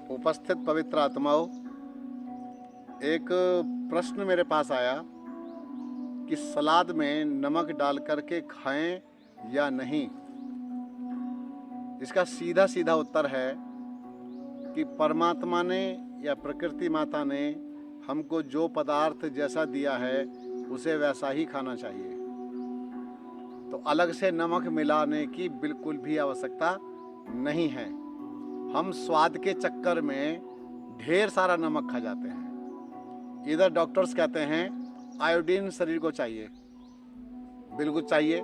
उपस्थित पवित्र आत्माओं, एक प्रश्न मेरे पास आया कि सलाद में नमक डाल करके खाएं या नहीं। इसका सीधा सीधा उत्तर है कि परमात्मा ने या प्रकृति माता ने हमको जो पदार्थ जैसा दिया है उसे वैसा ही खाना चाहिए। तो अलग से नमक मिलाने की बिल्कुल भी आवश्यकता नहीं है। हम स्वाद के चक्कर में ढेर सारा नमक खा जाते हैं। इधर डॉक्टर्स कहते हैं आयोडीन शरीर को चाहिए, बिल्कुल चाहिए,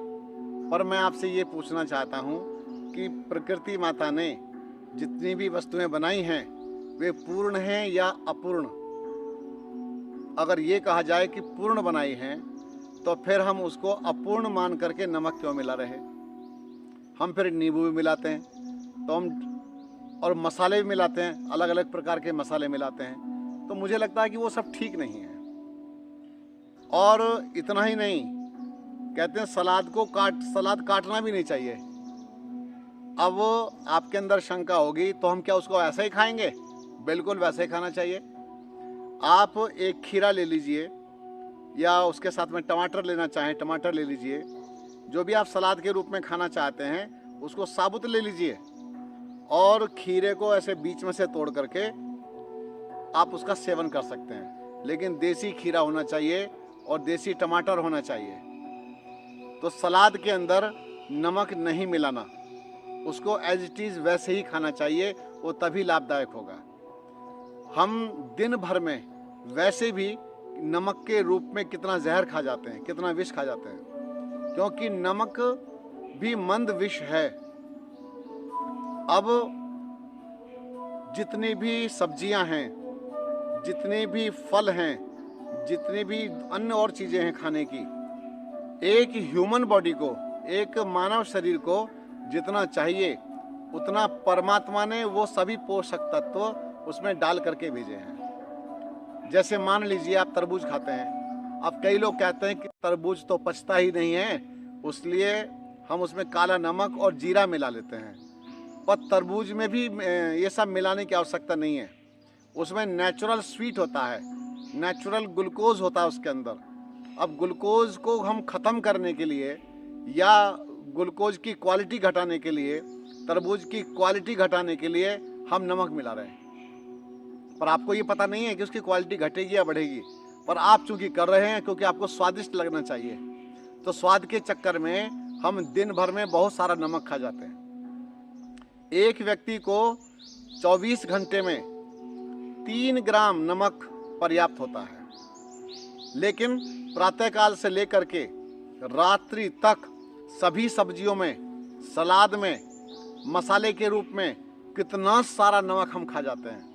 पर मैं आपसे ये पूछना चाहता हूँ कि प्रकृति माता ने जितनी भी वस्तुएं बनाई हैं वे पूर्ण हैं या अपूर्ण। अगर ये कहा जाए कि पूर्ण बनाई हैं तो फिर हम उसको अपूर्ण मान करके नमक क्यों मिला रहे। हम फिर नींबू भी मिलाते हैं तो हम और मसाले भी मिलाते हैं, अलग अलग प्रकार के मसाले मिलाते हैं, तो मुझे लगता है कि वो सब ठीक नहीं है। और इतना ही नहीं, कहते हैं सलाद काटना भी नहीं चाहिए। अब आपके अंदर शंका होगी तो हम क्या उसको ऐसा ही खाएंगे? बिल्कुल वैसे ही खाना चाहिए। आप एक खीरा ले लीजिए या उसके साथ में टमाटर लेना चाहें टमाटर ले लीजिए। जो भी आप सलाद के रूप में खाना चाहते हैं उसको साबुत ले लीजिए और खीरे को ऐसे बीच में से तोड़ करके आप उसका सेवन कर सकते हैं। लेकिन देसी खीरा होना चाहिए और देसी टमाटर होना चाहिए। तो सलाद के अंदर नमक नहीं मिलाना, उसको एज इट इज़ वैसे ही खाना चाहिए, वो तभी लाभदायक होगा। हम दिन भर में वैसे भी नमक के रूप में कितना जहर खा जाते हैं, कितना विष खा जाते हैं, क्योंकि नमक भी मंद विष है। अब जितनी भी सब्जियां हैं, जितने भी फल हैं, जितनी भी अन्य और चीज़ें हैं खाने की, एक ह्यूमन बॉडी को, एक मानव शरीर को जितना चाहिए उतना परमात्मा ने वो सभी पोषक तत्व उसमें डाल करके भेजे हैं। जैसे मान लीजिए आप तरबूज खाते हैं। अब कई लोग कहते हैं कि तरबूज तो पचता ही नहीं है, इसलिए हम उसमें काला नमक और जीरा मिला लेते हैं। पर तरबूज में भी ये सब मिलाने की आवश्यकता नहीं है। उसमें नेचुरल स्वीट होता है, नेचुरल ग्लूकोज होता है उसके अंदर। अब ग्लूकोज को हम ख़त्म करने के लिए या ग्लूकोज की क्वालिटी घटाने के लिए, तरबूज की क्वालिटी घटाने के लिए हम नमक मिला रहे हैं। पर आपको ये पता नहीं है कि उसकी क्वालिटी घटेगी या बढ़ेगी, पर आप चूंकि कर रहे हैं क्योंकि आपको स्वादिष्ट लगना चाहिए, तो स्वाद के चक्कर में हम दिन भर में बहुत सारा नमक खा जाते हैं। एक व्यक्ति को 24 घंटे में 3 ग्राम नमक पर्याप्त होता है, लेकिन प्रातःकाल से लेकर के रात्रि तक सभी सब्जियों में, सलाद में, मसाले के रूप में कितना सारा नमक हम खा जाते हैं।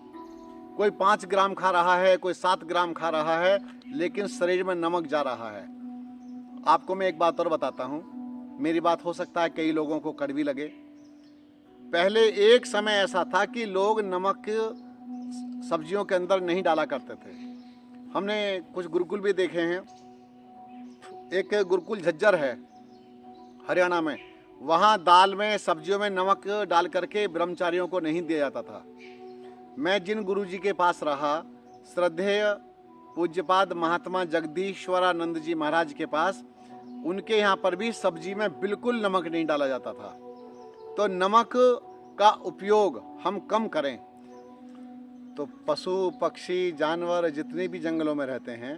कोई 5 ग्राम खा रहा है, कोई 7 ग्राम खा रहा है, लेकिन शरीर में नमक जा रहा है। आपको मैं एक बात और बताता हूँ, मेरी बात हो सकता है कई लोगों को कड़वी लगे। पहले एक समय ऐसा था कि लोग नमक सब्जियों के अंदर नहीं डाला करते थे। हमने कुछ गुरुकुल भी देखे हैं। एक गुरुकुल झज्जर है हरियाणा में, वहाँ दाल में, सब्जियों में नमक डाल करके ब्रह्मचारियों को नहीं दिया जाता था। मैं जिन गुरुजी के पास रहा, श्रद्धेय पूज्यपाद महात्मा जगदीश्वरानंद जी महाराज के पास, उनके यहाँ पर भी सब्जी में बिल्कुल नमक नहीं डाला जाता था। तो नमक का उपयोग हम कम करें। तो पशु पक्षी जानवर जितने भी जंगलों में रहते हैं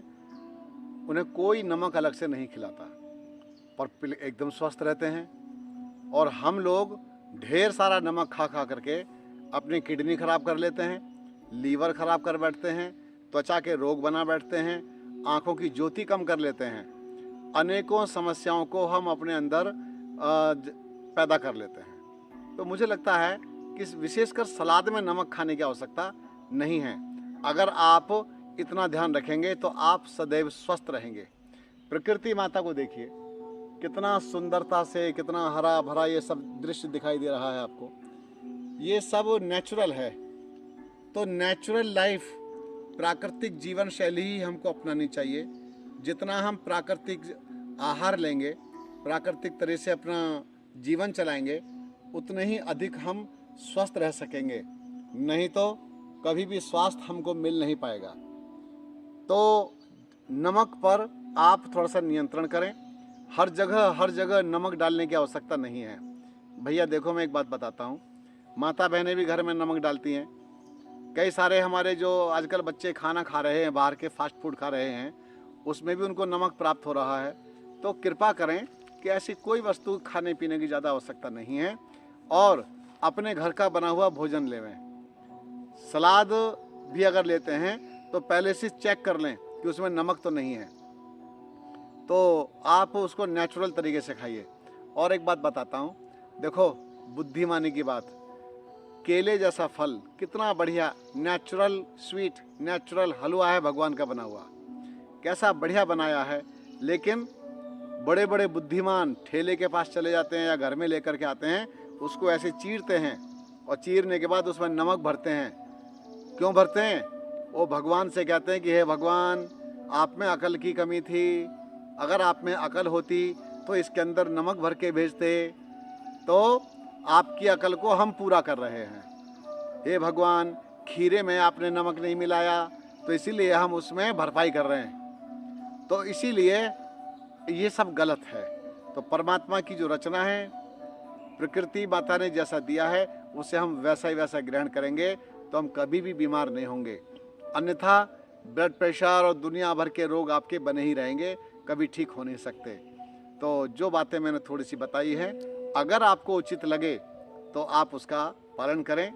उन्हें कोई नमक अलग से नहीं खिलाता, पर एकदम स्वस्थ रहते हैं। और हम लोग ढेर सारा नमक खा खा करके अपनी किडनी खराब कर लेते हैं, लीवर खराब कर बैठते हैं, त्वचा के रोग बना बैठते हैं, आँखों की ज्योति कम कर लेते हैं, अनेकों समस्याओं को हम अपने अंदर पैदा कर लेते हैं। तो मुझे लगता है कि विशेषकर सलाद में नमक खाने की आवश्यकता नहीं है। अगर आप इतना ध्यान रखेंगे तो आप सदैव स्वस्थ रहेंगे। प्रकृति माता को देखिए, कितना सुंदरता से, कितना हरा भरा ये सब दृश्य दिखाई दे रहा है आपको। ये सब नेचुरल है। तो नेचुरल लाइफ, प्राकृतिक जीवन शैली ही हमको अपनानी चाहिए। जितना हम प्राकृतिक आहार लेंगे, प्राकृतिक तरह से अपना जीवन चलाएंगे, उतने ही अधिक हम स्वस्थ रह सकेंगे। नहीं तो कभी भी स्वास्थ्य हमको मिल नहीं पाएगा। तो नमक पर आप थोड़ा सा नियंत्रण करें। हर जगह नमक डालने की आवश्यकता नहीं है। भैया देखो, मैं एक बात बताता हूँ, माता बहनें भी घर में नमक डालती हैं। कई सारे हमारे जो आजकल बच्चे खाना खा रहे हैं, बाहर के फास्ट फूड खा रहे हैं, उसमें भी उनको नमक प्राप्त हो रहा है। तो कृपा करें कि ऐसी कोई वस्तु खाने पीने की ज़्यादा आवश्यकता नहीं है और अपने घर का बना हुआ भोजन लेवें। सलाद भी अगर लेते हैं तो पहले से चेक कर लें कि उसमें नमक तो नहीं है, तो आप उसको नेचुरल तरीके से खाइए। और एक बात बताता हूँ, देखो बुद्धिमानी की बात, केले जैसा फल कितना बढ़िया नेचुरल स्वीट नेचुरल हलवा है भगवान का बना हुआ, कैसा बढ़िया बनाया है। लेकिन बड़े बड़े बुद्धिमान ठेले के पास चले जाते हैं या घर में लेकर के आते हैं, उसको ऐसे चीरते हैं और चीरने के बाद उसमें नमक भरते हैं। क्यों भरते हैं? वो भगवान से कहते हैं कि हे भगवान, आप में अकल की कमी थी, अगर आप में अकल होती तो इसके अंदर नमक भर के भेजते, तो आपकी अकल को हम पूरा कर रहे हैं। हे भगवान, खीरे में आपने नमक नहीं मिलाया तो इसीलिए हम उसमें भरपाई कर रहे हैं। तो इसीलिए ये सब गलत है। तो परमात्मा की जो रचना है, प्रकृति माता ने जैसा दिया है उसे हम वैसा ही वैसा ग्रहण करेंगे तो हम कभी भी बीमार नहीं होंगे। अन्यथा ब्लड प्रेशर और दुनिया भर के रोग आपके बने ही रहेंगे, कभी ठीक हो नहीं सकते। तो जो बातें मैंने थोड़ी सी बताई हैं, अगर आपको उचित लगे तो आप उसका पालन करें।